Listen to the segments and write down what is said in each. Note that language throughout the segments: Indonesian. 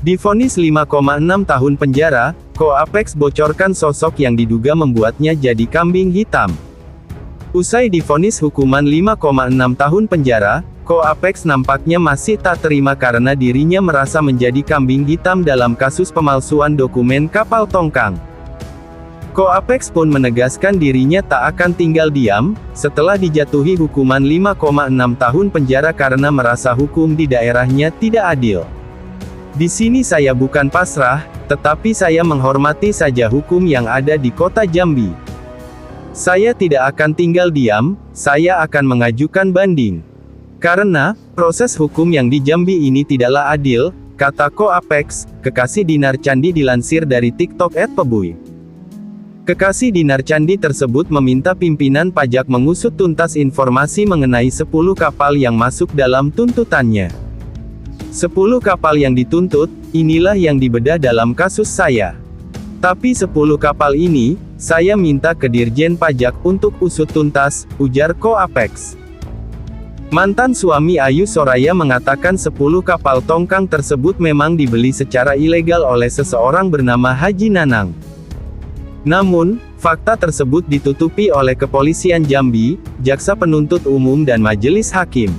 Divonis 5,6 tahun penjara, Ko Apex bocorkan sosok yang diduga membuatnya jadi kambing hitam. Usai divonis hukuman 5,6 tahun penjara, Ko Apex nampaknya masih tak terima karena dirinya merasa menjadi kambing hitam dalam kasus pemalsuan dokumen kapal tongkang. Ko Apex pun menegaskan dirinya tak akan tinggal diam, setelah dijatuhi hukuman 5,6 tahun penjara karena merasa hukum di daerahnya tidak adil. Di sini saya bukan pasrah, tetapi saya menghormati saja hukum yang ada di kota Jambi. Saya tidak akan tinggal diam, saya akan mengajukan banding. Karena, proses hukum yang di Jambi ini tidaklah adil, kata Ko Apex, kekasih Dinar Candi dilansir dari TikTok @pebuy. Kekasih Dinar Candi tersebut meminta pimpinan pajak mengusut tuntas informasi mengenai 10 kapal yang masuk dalam tuntutannya. 10 kapal yang dituntut, inilah yang dibedah dalam kasus saya. Tapi 10 kapal ini, saya minta ke Dirjen Pajak untuk usut tuntas, ujar Ko Apex. Mantan suami Ayu Soraya mengatakan 10 kapal tongkang tersebut memang dibeli secara ilegal oleh seseorang bernama Haji Nanang. Namun, fakta tersebut ditutupi oleh Kepolisian Jambi, Jaksa Penuntut Umum dan Majelis Hakim.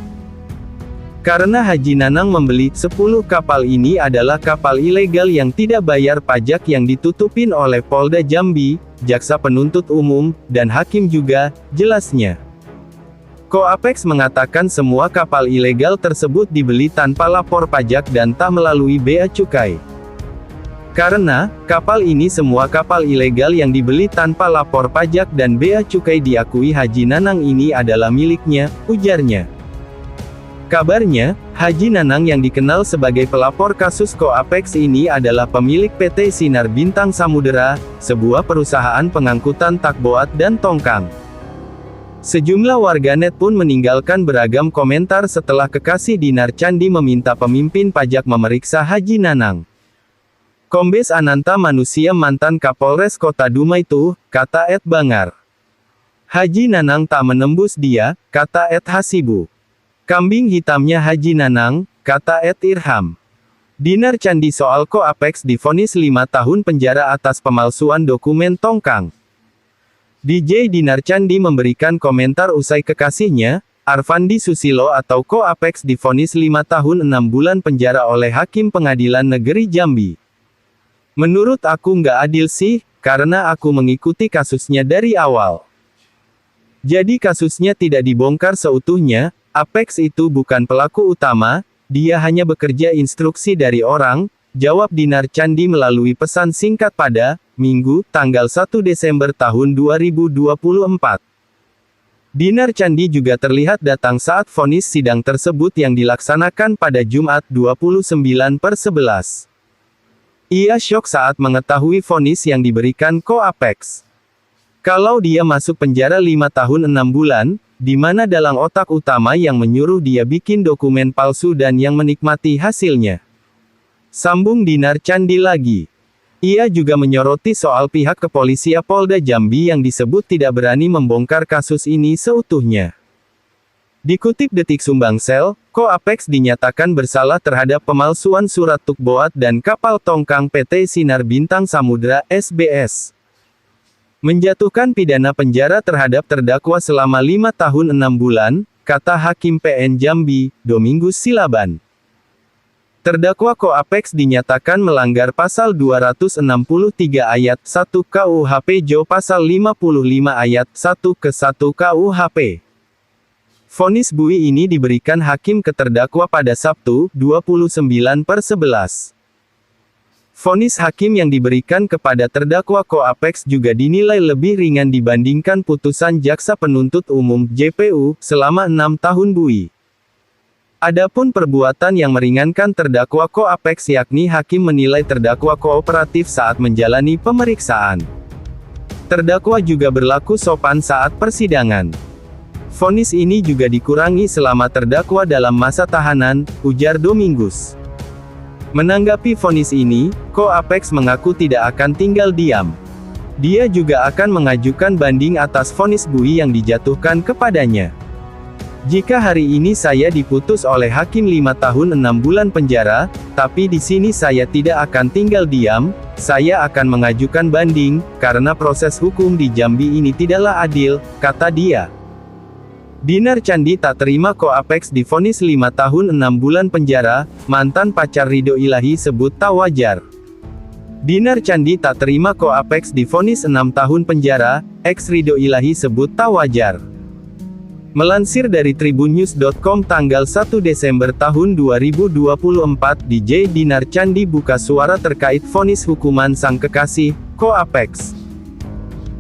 Karena Haji Nanang membeli 10 kapal ini adalah kapal ilegal yang tidak bayar pajak yang ditutupin oleh Polda Jambi, Jaksa Penuntut Umum, dan Hakim juga, jelasnya. Ko Apex mengatakan semua kapal ilegal tersebut dibeli tanpa lapor pajak dan tak melalui bea cukai. Karena, kapal ini semua kapal ilegal yang dibeli tanpa lapor pajak dan bea cukai diakui Haji Nanang ini adalah miliknya, ujarnya. Kabarnya, Haji Nanang yang dikenal sebagai pelapor kasus Ko Apex ini adalah pemilik PT Sinar Bintang Samudera, sebuah perusahaan pengangkutan takboat dan tongkang. Sejumlah warganet pun meninggalkan beragam komentar setelah kekasih Dinar Candi meminta pemimpin pajak memeriksa Haji Nanang. Kombes Ananta Manusia mantan Kapolres Kota Dumai tuh, kata @bangar. Haji Nanang tak menembus dia, kata @hasibu. Kambing hitamnya Haji Nanang, kata @irham. Dinar Candi soal Ko Apex divonis 5 tahun penjara atas pemalsuan dokumen tongkang. DJ Dinar Candi memberikan komentar usai kekasihnya, Arfandi Susilo atau Ko Apex divonis 5 tahun 6 bulan penjara oleh Hakim Pengadilan Negeri Jambi. Menurut aku nggak adil sih, karena aku mengikuti kasusnya dari awal. Jadi kasusnya tidak dibongkar seutuhnya. Apex itu bukan pelaku utama, dia hanya bekerja instruksi dari orang, jawab Dinar Candi melalui pesan singkat pada Minggu, tanggal 1 Desember tahun 2024. Dinar Candi juga terlihat datang saat vonis sidang tersebut yang dilaksanakan pada Jumat 29/11. Ia syok saat mengetahui vonis yang diberikan Ko Apex. Kalau dia masuk penjara 5 tahun 6 bulan, di mana dalang otak utama yang menyuruh dia bikin dokumen palsu dan yang menikmati hasilnya. Sambung Dinar Candi lagi. Ia juga menyoroti soal pihak kepolisian Polda Jambi yang disebut tidak berani membongkar kasus ini seutuhnya. Dikutip Detik Sumbangsel, Ko Apex dinyatakan bersalah terhadap pemalsuan surat tukboat dan kapal tongkang PT Sinar Bintang Samudera, SBS. Menjatuhkan pidana penjara terhadap terdakwa selama 5 tahun 6 bulan, kata Hakim PN Jambi, Domingus Silaban. Terdakwa Ko Apex dinyatakan melanggar pasal 263 ayat 1 KUHP Jo pasal 55 ayat 1 ke 1 KUHP. Vonis bui ini diberikan hakim ke terdakwa pada Sabtu, 29/11. Vonis hakim yang diberikan kepada terdakwa Ko Apex juga dinilai lebih ringan dibandingkan putusan Jaksa Penuntut Umum (JPU) selama 6 tahun bui. Adapun perbuatan yang meringankan terdakwa Ko Apex yakni hakim menilai terdakwa kooperatif saat menjalani pemeriksaan. Terdakwa juga berlaku sopan saat persidangan. Vonis ini juga dikurangi selama terdakwa dalam masa tahanan, ujar Domingus. Menanggapi vonis ini, Ko Apex mengaku tidak akan tinggal diam. Dia juga akan mengajukan banding atas vonis bui yang dijatuhkan kepadanya. Jika hari ini saya diputus oleh hakim 5 tahun 6 bulan penjara, tapi di sini saya tidak akan tinggal diam, saya akan mengajukan banding, karena proses hukum di Jambi ini tidaklah adil, kata dia. Dinar Candi tak terima Ko-Apex divonis 5 tahun 6 bulan penjara, mantan pacar Ridho Ilahi sebut tak wajar. Dinar Candi tak terima Ko-Apex divonis 6 tahun penjara, ex Ridho Ilahi sebut tak wajar. Melansir dari tribunnews.com tanggal 1 Desember tahun 2024, DJ Dinar Candi buka suara terkait vonis hukuman sang kekasih, Ko-Apex.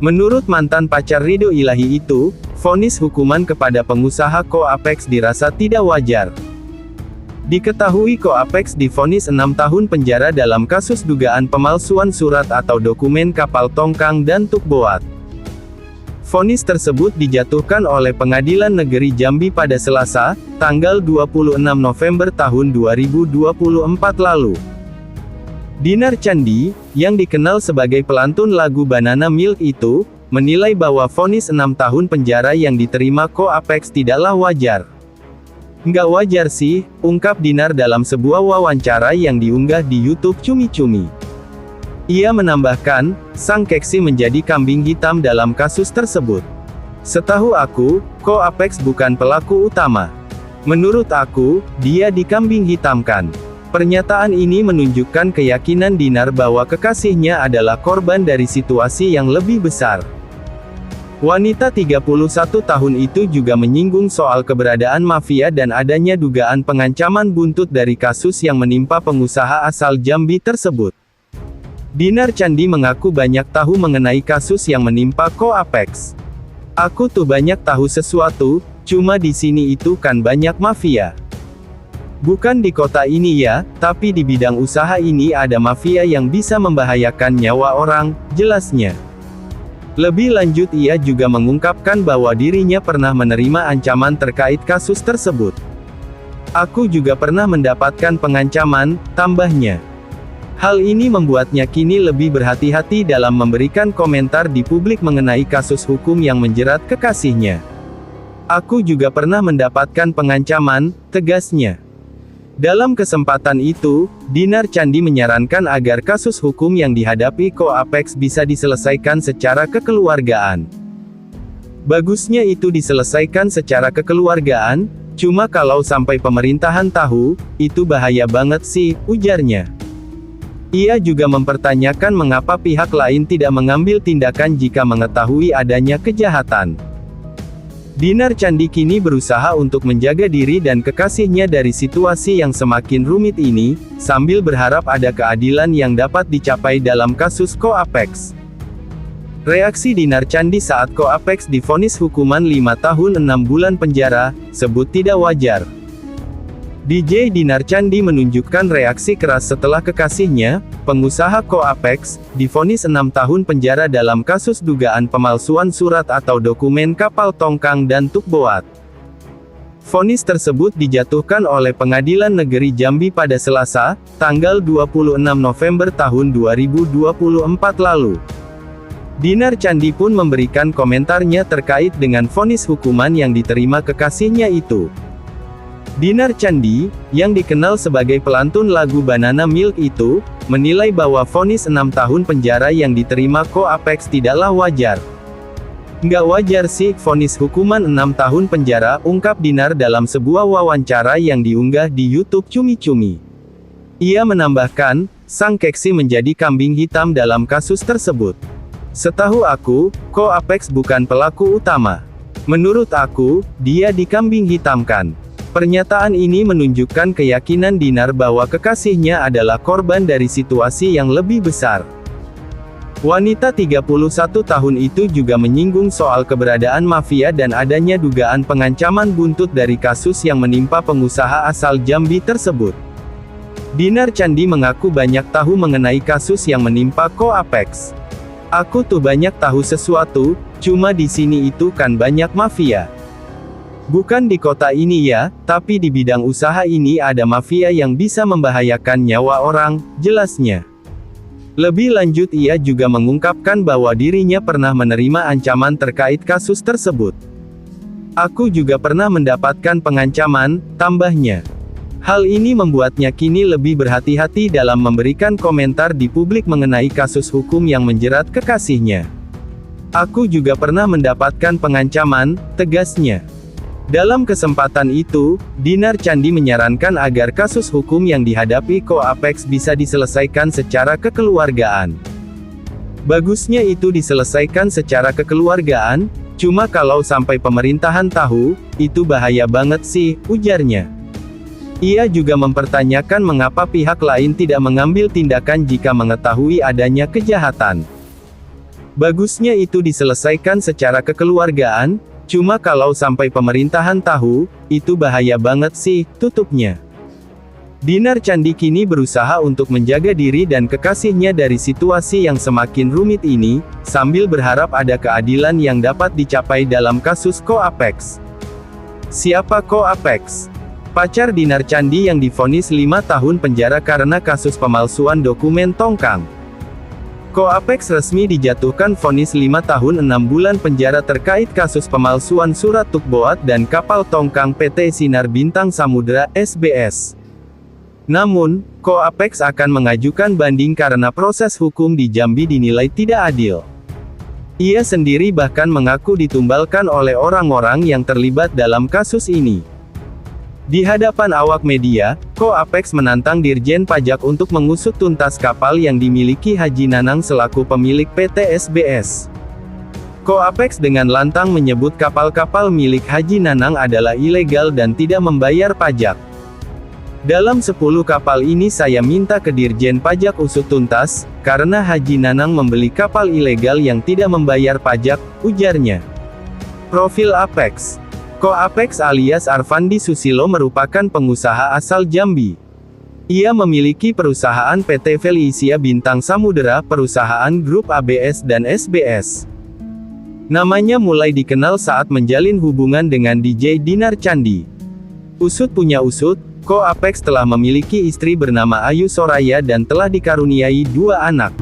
Menurut mantan pacar Ridho Ilahi itu, vonis hukuman kepada pengusaha Ko-Apex dirasa tidak wajar. Diketahui Ko-Apex divonis 6 tahun penjara dalam kasus dugaan pemalsuan surat atau dokumen kapal tongkang dan tukboat. Vonis tersebut dijatuhkan oleh Pengadilan Negeri Jambi pada Selasa, tanggal 26 November tahun 2024 lalu. Dinar Candi, yang dikenal sebagai pelantun lagu Banana Milk itu, menilai bahwa vonis 6 tahun penjara yang diterima Ko-Apex tidaklah wajar. Nggak wajar sih, ungkap Dinar dalam sebuah wawancara yang diunggah di YouTube Cumi Cumi. Ia menambahkan, sang keksi menjadi kambing hitam dalam kasus tersebut. Setahu aku, Ko-Apex bukan pelaku utama. Menurut aku, dia dikambing hitamkan. Pernyataan ini menunjukkan keyakinan Dinar bahwa kekasihnya adalah korban dari situasi yang lebih besar. Wanita 31 tahun itu juga menyinggung soal keberadaan mafia dan adanya dugaan pengancaman buntut dari kasus yang menimpa pengusaha asal Jambi tersebut. Dinar Candi mengaku banyak tahu mengenai kasus yang menimpa Ko-Apex. Aku tuh banyak tahu sesuatu, cuma di sini itu kan banyak mafia. Bukan di kota ini ya, tapi di bidang usaha ini ada mafia yang bisa membahayakan nyawa orang, jelasnya. Lebih lanjut ia juga mengungkapkan bahwa dirinya pernah menerima ancaman terkait kasus tersebut. Aku juga pernah mendapatkan pengancaman, tambahnya. Hal ini membuatnya kini lebih berhati-hati dalam memberikan komentar di publik mengenai kasus hukum yang menjerat kekasihnya. Aku juga pernah mendapatkan pengancaman, tegasnya. Dalam kesempatan itu, Dinar Candi menyarankan agar kasus hukum yang dihadapi Ko-Apex bisa diselesaikan secara kekeluargaan. Bagusnya itu diselesaikan secara kekeluargaan, cuma kalau sampai pemerintahan tahu, itu bahaya banget sih, ujarnya. Ia juga mempertanyakan mengapa pihak lain tidak mengambil tindakan jika mengetahui adanya kejahatan. Dinar Candi kini berusaha untuk menjaga diri dan kekasihnya dari situasi yang semakin rumit ini, sambil berharap ada keadilan yang dapat dicapai dalam kasus Ko-Apex. Reaksi Dinar Candi saat Ko-Apex divonis hukuman 5 tahun 6 bulan penjara, sebut tidak wajar. DJ Dinar Candi menunjukkan reaksi keras setelah kekasihnya, pengusaha Ko-Apex, divonis 6 tahun penjara dalam kasus dugaan pemalsuan surat atau dokumen kapal tongkang dan tukboat. Vonis tersebut dijatuhkan oleh Pengadilan Negeri Jambi pada Selasa, tanggal 26 November tahun 2024 lalu. Dinar Candi pun memberikan komentarnya terkait dengan vonis hukuman yang diterima kekasihnya itu. Dinar Candi, yang dikenal sebagai pelantun lagu Banana Milk itu, menilai bahwa vonis 6 tahun penjara yang diterima Ko-Apex tidaklah wajar. Nggak wajar sih vonis hukuman 6 tahun penjara, ungkap Dinar dalam sebuah wawancara yang diunggah di YouTube Cumi Cumi. Ia menambahkan, sang keksi menjadi kambing hitam dalam kasus tersebut. Setahu aku, Ko-Apex bukan pelaku utama. Menurut aku, dia dikambing hitamkan. Pernyataan ini menunjukkan keyakinan Dinar bahwa kekasihnya adalah korban dari situasi yang lebih besar. Wanita 31 tahun itu juga menyinggung soal keberadaan mafia dan adanya dugaan pengancaman buntut dari kasus yang menimpa pengusaha asal Jambi tersebut. Dinar Candi mengaku banyak tahu mengenai kasus yang menimpa Ko-Apex. Aku tuh banyak tahu sesuatu, cuma di sini itu kan banyak mafia. Bukan di kota ini ya, tapi di bidang usaha ini ada mafia yang bisa membahayakan nyawa orang, jelasnya. Lebih lanjut ia juga mengungkapkan bahwa dirinya pernah menerima ancaman terkait kasus tersebut. Aku juga pernah mendapatkan pengancaman, tambahnya. Hal ini membuatnya kini lebih berhati-hati dalam memberikan komentar di publik mengenai kasus hukum yang menjerat kekasihnya. Aku juga pernah mendapatkan pengancaman, tegasnya. Dalam kesempatan itu, Dinar Candi menyarankan agar kasus hukum yang dihadapi Ko Apex bisa diselesaikan secara kekeluargaan. Bagusnya itu diselesaikan secara kekeluargaan, cuma kalau sampai pemerintahan tahu, itu bahaya banget sih, ujarnya. Ia juga mempertanyakan mengapa pihak lain tidak mengambil tindakan jika mengetahui adanya kejahatan. Bagusnya itu diselesaikan secara kekeluargaan, cuma kalau sampai pemerintahan tahu, itu bahaya banget sih, tutupnya. Dinar Candi kini berusaha untuk menjaga diri dan kekasihnya dari situasi yang semakin rumit ini, sambil berharap ada keadilan yang dapat dicapai dalam kasus Ko Apex. Siapa Ko Apex? Pacar Dinar Candi yang divonis 5 tahun penjara karena kasus pemalsuan dokumen Tongkang. Ko Apex resmi dijatuhkan vonis 5 tahun 6 bulan penjara terkait kasus pemalsuan surat tukboat dan kapal Tongkang PT Sinar Bintang Samudra, SBS. Namun, Ko Apex akan mengajukan banding karena proses hukum di Jambi dinilai tidak adil. Ia sendiri bahkan mengaku ditumbalkan oleh orang-orang yang terlibat dalam kasus ini. Di hadapan awak media, Ko Apex menantang Dirjen Pajak untuk mengusut tuntas kapal yang dimiliki Haji Nanang selaku pemilik PT SBS. Ko Apex dengan lantang menyebut kapal-kapal milik Haji Nanang adalah ilegal dan tidak membayar pajak. Dalam 10 kapal ini saya minta ke Dirjen Pajak usut tuntas, karena Haji Nanang membeli kapal ilegal yang tidak membayar pajak, ujarnya. Profil Apex. Ko Apex alias Arfandi Susilo merupakan pengusaha asal Jambi. Ia memiliki perusahaan PT Felicia Bintang Samudera, perusahaan grup ABS dan SBS. Namanya mulai dikenal saat menjalin hubungan dengan DJ Dinar Candi. Usut punya usut, Ko Apex telah memiliki istri bernama Ayu Soraya dan telah dikaruniai 2 anak.